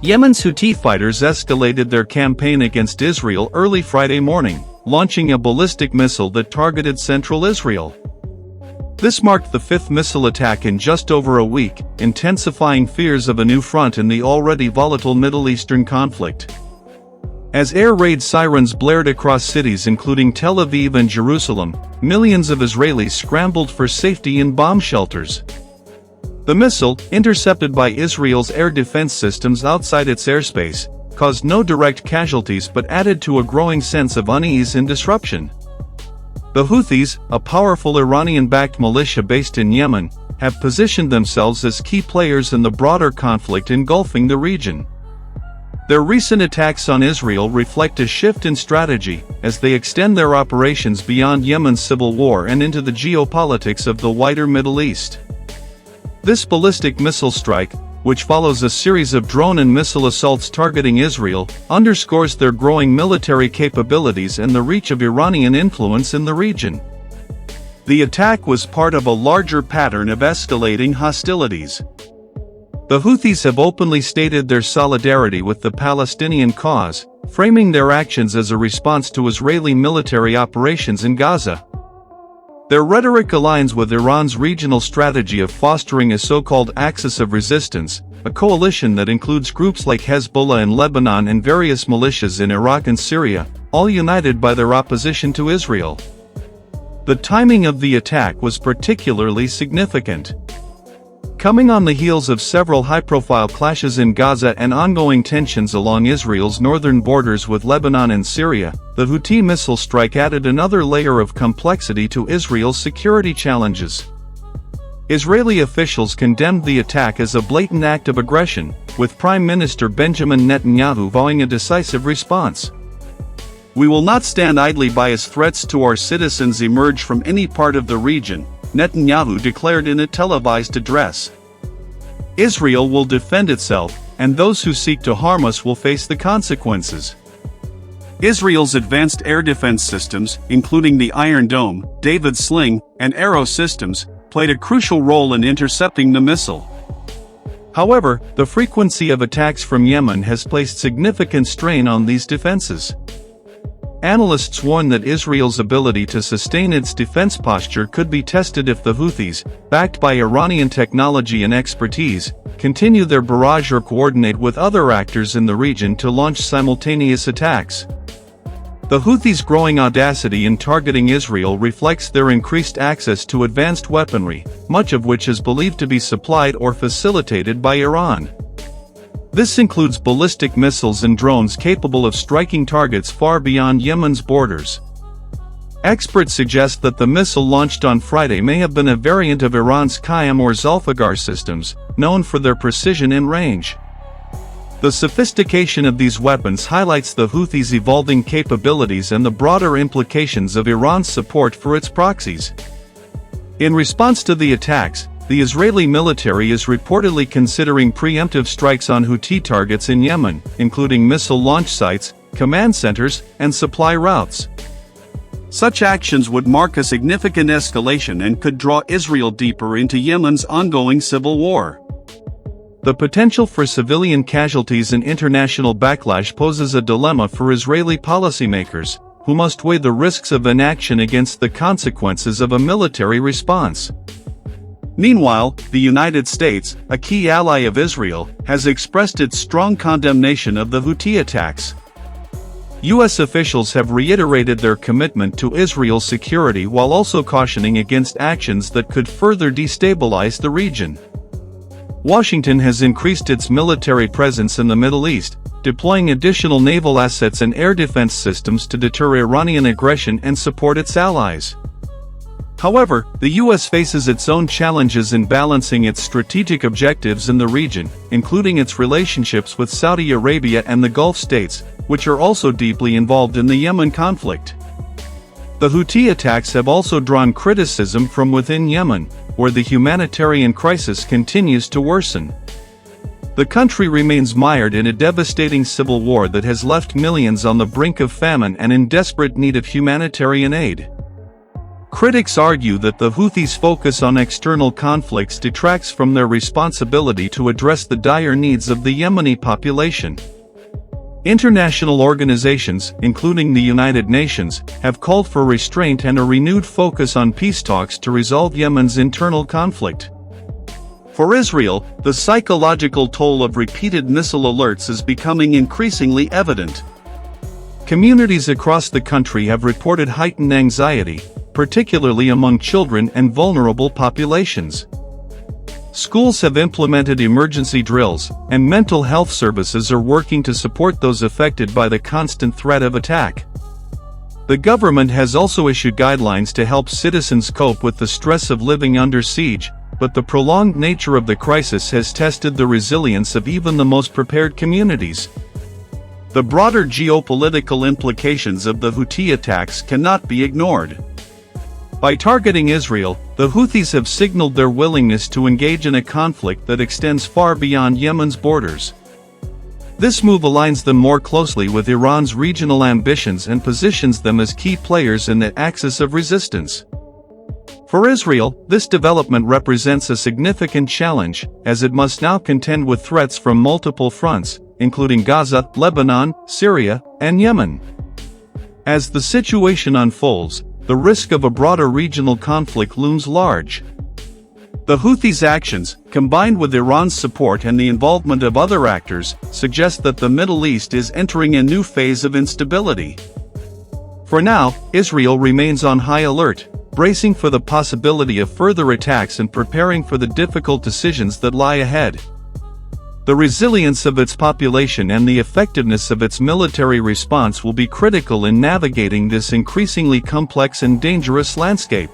Yemen's Houthi fighters escalated their campaign against Israel early Friday morning, launching a ballistic missile that targeted central Israel. This marked the fifth missile attack in just over a week, intensifying fears of a new front in the already volatile Middle Eastern conflict. As air raid sirens blared across cities including Tel Aviv and Jerusalem, millions of Israelis scrambled for safety in bomb shelters. The missile, intercepted by Israel's air defense systems outside its airspace, caused no direct casualties but added to a growing sense of unease and disruption. The Houthis, a powerful Iranian-backed militia based in Yemen, have positioned themselves as key players in the broader conflict engulfing the region. Their recent attacks on Israel reflect a shift in strategy, as they extend their operations beyond Yemen's civil war and into the geopolitics of the wider Middle East. This ballistic missile strike, which follows a series of drone and missile assaults targeting Israel, underscores their growing military capabilities and the reach of Iranian influence in the region. The attack was part of a larger pattern of escalating hostilities. The Houthis have openly stated their solidarity with the Palestinian cause, framing their actions as a response to Israeli military operations in Gaza. Their rhetoric aligns with Iran's regional strategy of fostering a so-called axis of resistance, a coalition that includes groups like Hezbollah in Lebanon and various militias in Iraq and Syria, all united by their opposition to Israel. The timing of the attack was particularly significant. Coming on the heels of several high-profile clashes in Gaza and ongoing tensions along Israel's northern borders with Lebanon and Syria, the Houthi missile strike added another layer of complexity to Israel's security challenges. Israeli officials condemned the attack as a blatant act of aggression, with Prime Minister Benjamin Netanyahu vowing a decisive response. "We will not stand idly by as threats to our citizens emerge from any part of the region," Netanyahu declared in a televised address. "Israel will defend itself, and those who seek to harm us will face the consequences." Israel's advanced air defense systems, including the Iron Dome, David's Sling, and Arrow systems, played a crucial role in intercepting the missile. However, the frequency of attacks from Yemen has placed significant strain on these defenses. Analysts warn that Israel's ability to sustain its defense posture could be tested if the Houthis, backed by Iranian technology and expertise, continue their barrage or coordinate with other actors in the region to launch simultaneous attacks. The Houthis' growing audacity in targeting Israel reflects their increased access to advanced weaponry, much of which is believed to be supplied or facilitated by Iran. This includes ballistic missiles and drones capable of striking targets far beyond Yemen's borders. Experts suggest that the missile launched on Friday may have been a variant of Iran's Qaem or Zulfiqar systems, known for their precision and range. The sophistication of these weapons highlights the Houthis' evolving capabilities and the broader implications of Iran's support for its proxies. In response to the attacks, the Israeli military is reportedly considering preemptive strikes on Houthi targets in Yemen, including missile launch sites, command centers, and supply routes. Such actions would mark a significant escalation and could draw Israel deeper into Yemen's ongoing civil war. The potential for civilian casualties and international backlash poses a dilemma for Israeli policymakers, who must weigh the risks of inaction against the consequences of a military response. Meanwhile, the United States, a key ally of Israel, has expressed its strong condemnation of the Houthi attacks. U.S. officials have reiterated their commitment to Israel's security while also cautioning against actions that could further destabilize the region. Washington has increased its military presence in the Middle East, deploying additional naval assets and air defense systems to deter Iranian aggression and support its allies. However, the U.S. faces its own challenges in balancing its strategic objectives in the region, including its relationships with Saudi Arabia and the Gulf states, which are also deeply involved in the Yemen conflict. The Houthi attacks have also drawn criticism from within Yemen, where the humanitarian crisis continues to worsen. The country remains mired in a devastating civil war that has left millions on the brink of famine and in desperate need of humanitarian aid. Critics argue that the Houthis' focus on external conflicts detracts from their responsibility to address the dire needs of the Yemeni population. International organizations, including the United Nations, have called for restraint and a renewed focus on peace talks to resolve Yemen's internal conflict. For Israel, the psychological toll of repeated missile alerts is becoming increasingly evident. Communities across the country have reported heightened anxiety, particularly among children and vulnerable populations. Schools have implemented emergency drills, and mental health services are working to support those affected by the constant threat of attack. The government has also issued guidelines to help citizens cope with the stress of living under siege, but the prolonged nature of the crisis has tested the resilience of even the most prepared communities. The broader geopolitical implications of the Houthi attacks cannot be ignored. By targeting Israel, the Houthis have signaled their willingness to engage in a conflict that extends far beyond Yemen's borders. This move aligns them more closely with Iran's regional ambitions and positions them as key players in the axis of resistance. For Israel, this development represents a significant challenge, as it must now contend with threats from multiple fronts, including Gaza, Lebanon, Syria, and Yemen. As the situation unfolds, the risk of a broader regional conflict looms large. The Houthis' actions, combined with Iran's support and the involvement of other actors, suggest that the Middle East is entering a new phase of instability. For now, Israel remains on high alert, bracing for the possibility of further attacks and preparing for the difficult decisions that lie ahead. The resilience of its population and the effectiveness of its military response will be critical in navigating this increasingly complex and dangerous landscape.